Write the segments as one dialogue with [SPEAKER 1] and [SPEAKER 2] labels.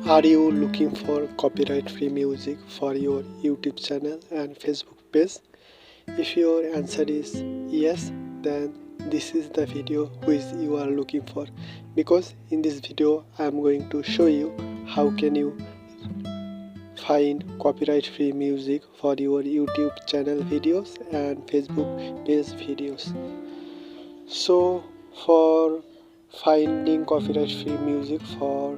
[SPEAKER 1] Are you looking for copyright free music for your YouTube channel and Facebook page? If your answer is yes, then this is the video which you are looking for, because in this video I am going to show you how can you find copyright free music for your YouTube channel videos and Facebook page videos. So for finding copyright free music for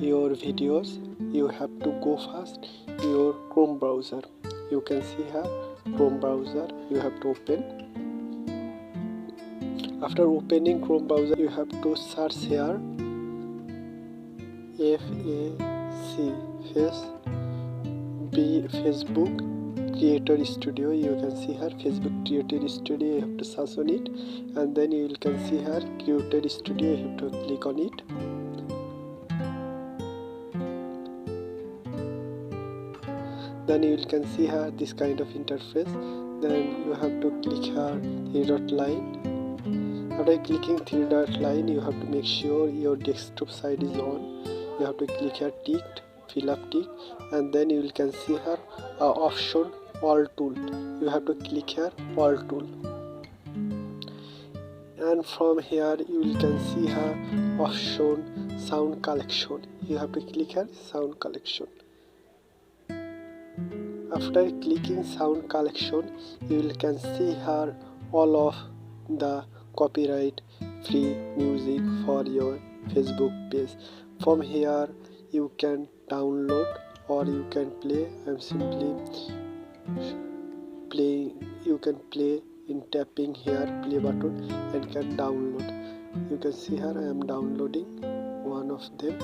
[SPEAKER 1] your videos, you have to go first your Chrome browser. You can see here Chrome browser, you have to open. After opening Chrome browser, you have to search here Facebook Creator Studio. You can see here Facebook Creator Studio, you have to search on it, and then you can see here Creator Studio, you have to click on it. Then you can see here this kind of interface. Then you have to click here three-dot line. After clicking three-dot line, you have to make sure your desktop side is on. You have to click here ticked, fill up tick, and then you can see here option all tool. You have to click here all tool, and from here you can see here option sound collection. You have to click here sound collection. After clicking sound collection, you can see here all of the copyright free music for your Facebook page. From here you can download or you can play. I'm simply playing. You can play in tapping here play button and can download. You can see here I am downloading one of them,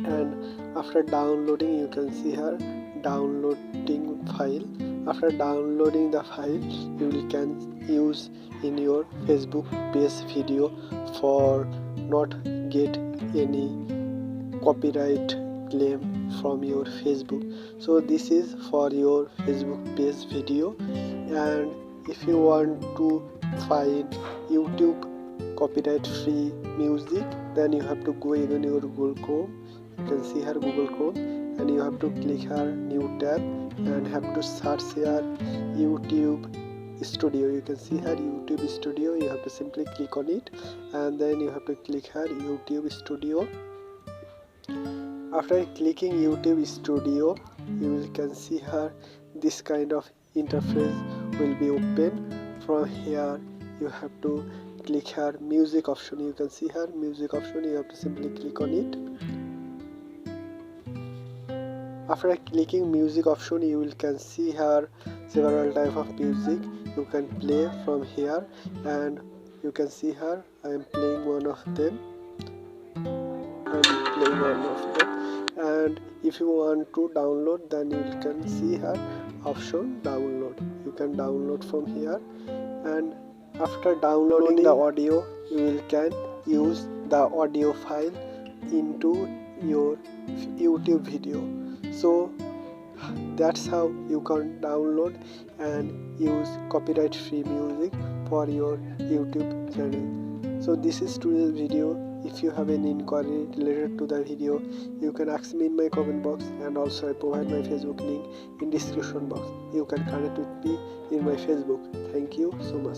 [SPEAKER 1] and after downloading you can see here downloading file. After downloading the file, you can use in your Facebook page video for not get any copyright claim from your Facebook. So this is for your Facebook page video. And if you want to find YouTube copyright free music, then you have to go in your Google Chrome. You can see here Google Chrome, and you have to click here new tab and have to search here YouTube Studio. You can see here YouTube Studio. You have to simply click on it, and then you have to click here YouTube Studio. After clicking YouTube Studio, you can see here this kind of interface will be open. From here you have to click here music option. You can see here music option. You have to simply click on it. After clicking music option, you can see here several type of music you can play from here, and you can see here I am playing one of them. And if you want to download, then you can see here option download. You can download from here, and after downloading the audio, you can use the audio file into your YouTube video. So that's how you can download and use copyright free music for your YouTube channel. So this is today's video. If you have any inquiry related to the video, you can ask me in my comment box, and also I provide my Facebook link in description box. You can connect with me in my Facebook. Thank you so much.